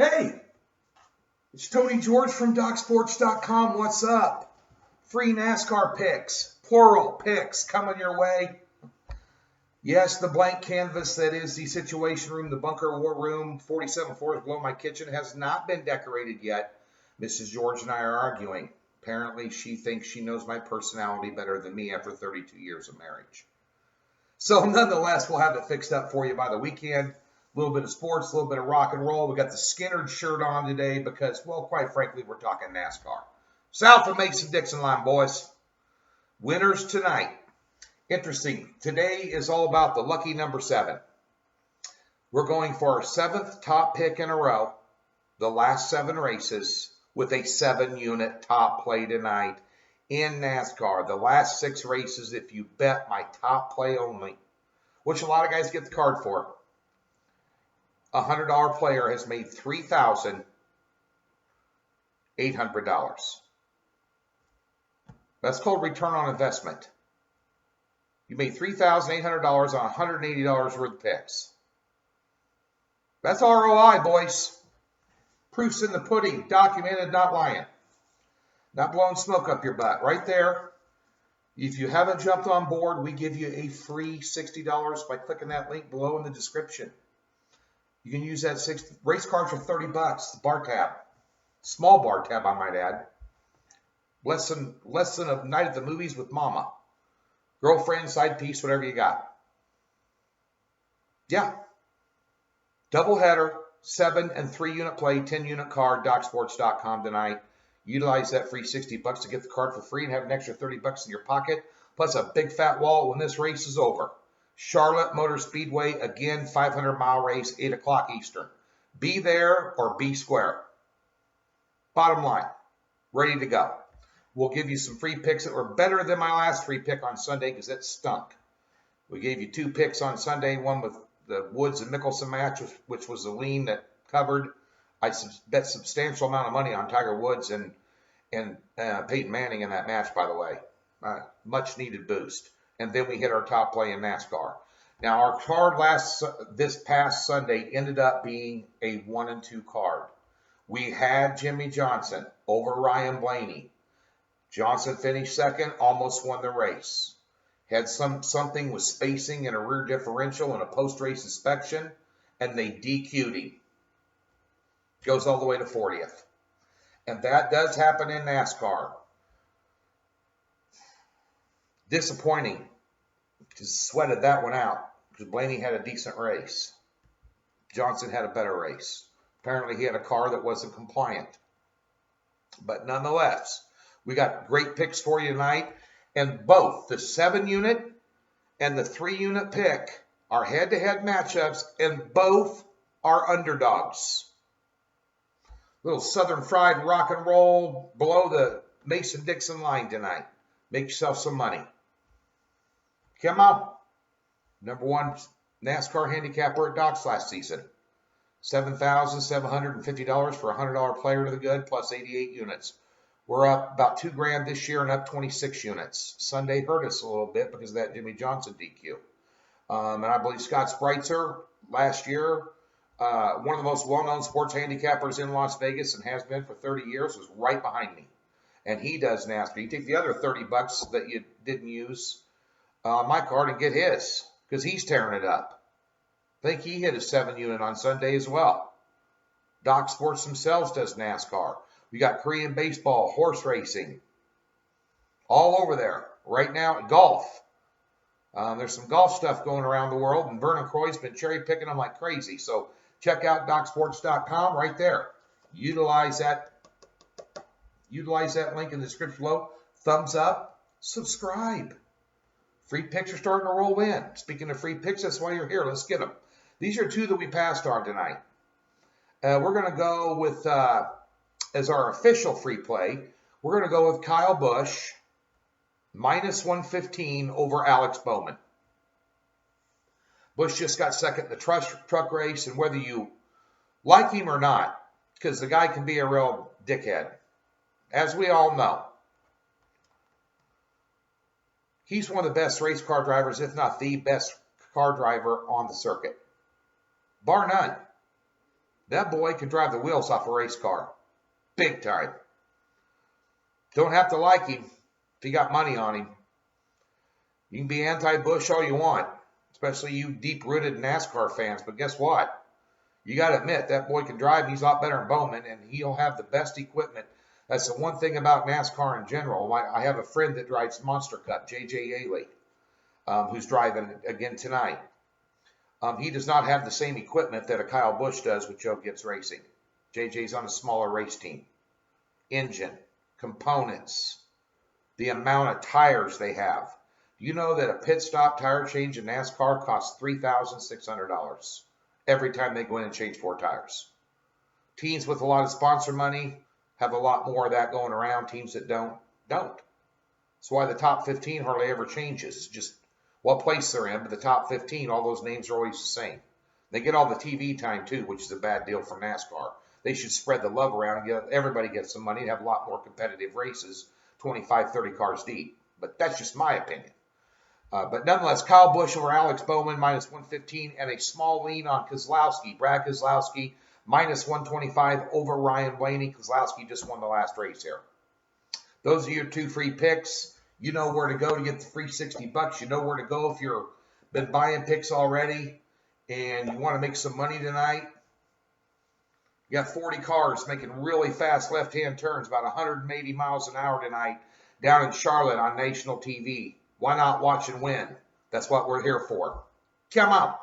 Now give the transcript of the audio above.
Hey, it's Tony George from DocSports.com. What's up? Free NASCAR picks, plural picks coming your way. Yes, the blank canvas that is the Situation Room, the Bunker War Room, 47 floors below my kitchen has not been decorated yet. Mrs. George and I are arguing. Apparently, she thinks she knows my personality better than me after 32 years of marriage. So nonetheless, we'll have it fixed up for you by the weekend. A little bit of sports, a little bit of rock and roll. We got the Skinner shirt on today because, well, quite frankly, we're talking NASCAR. South of Mason-Dixon line, boys. Winners tonight. Interesting. Today is all about the lucky number 7. We're going for our 7th top pick in a row, the last 7 races, with a 7-unit top play tonight in NASCAR. The last 6 races, if you bet my top play only, which a lot of guys get the card for. A $100 player has made $3,800. That's called return on investment. You made $3,800 on $180 worth of picks. That's ROI, boys. Proof's in the pudding. Documented, not lying. Not blowing smoke up your butt. Right there. If you haven't jumped on board, we give you a free $60 by clicking that link below in the description. You can use that race cards for $30. The bar tab. Small bar tab, I might add. Less than a night at the movies with mama. Girlfriend, side piece, whatever you got. Yeah. Doubleheader, 7 and 3-unit play, 10-unit card, DocSports.com tonight. Utilize that free $60 to get the card for free and have an extra $30 in your pocket, plus a big fat wallet when this race is over. Charlotte Motor Speedway, again, 500-mile race, 8 o'clock Eastern. Be there or be square. Bottom line, ready to go. We'll give you some free picks that were better than my last free pick on Sunday because it stunk. We gave you 2 picks on Sunday, one with the Woods and Mickelson match, which was the lean that covered. I bet substantial amount of money on Tiger Woods and Peyton Manning in that match, by the way. Much needed boost. And then we hit our top play in NASCAR. Now, our card this past Sunday ended up being a 1 and 2 card. We had Jimmy Johnson over Ryan Blaney. Johnson finished second, almost won the race. Had something with spacing and a rear differential and a post-race inspection, and they DQ'd him. Goes all the way to 40th. And that does happen in NASCAR. Disappointing. Just sweated that one out because Blaney had a decent race. Johnson had a better race. Apparently he had a car that wasn't compliant. But nonetheless, we got great picks for you tonight. And both the 7-unit and the 3-unit pick are head-to-head matchups, and both are underdogs. Little Southern fried rock and roll below the Mason-Dixon line tonight. Make yourself some money. Come on. Number 1 NASCAR handicapper at Docs last season. $7,750 for a $100 player to the good, plus 88 units. We're up about $2,000 this year and up 26 units. Sunday hurt us a little bit because of that Jimmy Johnson DQ. And I believe Scott Spreitzer last year, one of the most well-known sports handicappers in Las Vegas and has been for 30 years, was right behind me. And he does NASCAR. You take the other $30 that you didn't use on my card and get his because he's tearing it up. I think he hit a 7-unit on Sunday as well. Doc Sports themselves does NASCAR. We got Korean baseball, horse racing, all over there. Right now, golf. There's some golf stuff going around the world, and Vernon Croy's been cherry picking them like crazy. So check out DocSports.com right there. Utilize that link in the description below. Thumbs up, subscribe. Free picks are starting to roll in. Speaking of free picks, that's why you're here. Let's get them. These are 2 that we passed on tonight. We're going to go with, as our official free play, we're going to go with Kyle Busch, minus 115 over Alex Bowman. Busch just got second in the truck race, and whether you like him or not, because the guy can be a real dickhead, as we all know. He's one of the best race car drivers, if not the best car driver on the circuit. Bar none. That boy can drive the wheels off a race car. Big time. Don't have to like him if you got money on him. You can be anti-Bush all you want, especially you deep-rooted NASCAR fans. But guess what? You got to admit, that boy can drive. He's a lot better than Bowman, and he'll have the best equipment. That's the one thing about NASCAR in general. I have a friend that drives Monster Cup, J.J. Yaley, who's driving again tonight. He does not have the same equipment that a Kyle Busch does with Joe Gibbs Racing. JJ's on a smaller race team. Engine, components, the amount of tires they have. Do you know that a pit stop tire change in NASCAR costs $3,600 every time they go in and change 4 tires? Teams with a lot of sponsor money have a lot more of that going around. Teams that don't. That's why the top 15 hardly ever changes. It's just what place they're in, but the top 15, all those names are always the same. They get all the TV time too, which is a bad deal for NASCAR. They should spread the love around and everybody gets some money and have a lot more competitive races, 25, 30 cars deep. But that's just my opinion. But nonetheless, Kyle Busch over Alex Bowman, minus 115, and a small lean on Keselowski. Brad Keselowski, minus 125 over Ryan Blaney. Keselowski just won the last race here. Those are your 2 free picks. You know where to go to get the free $60. You know where to go if you've been buying picks already and you want to make some money tonight. You got 40 cars making really fast left-hand turns, about 180 miles an hour tonight, down in Charlotte on national TV. Why not watch and win? That's what we're here for. Come on.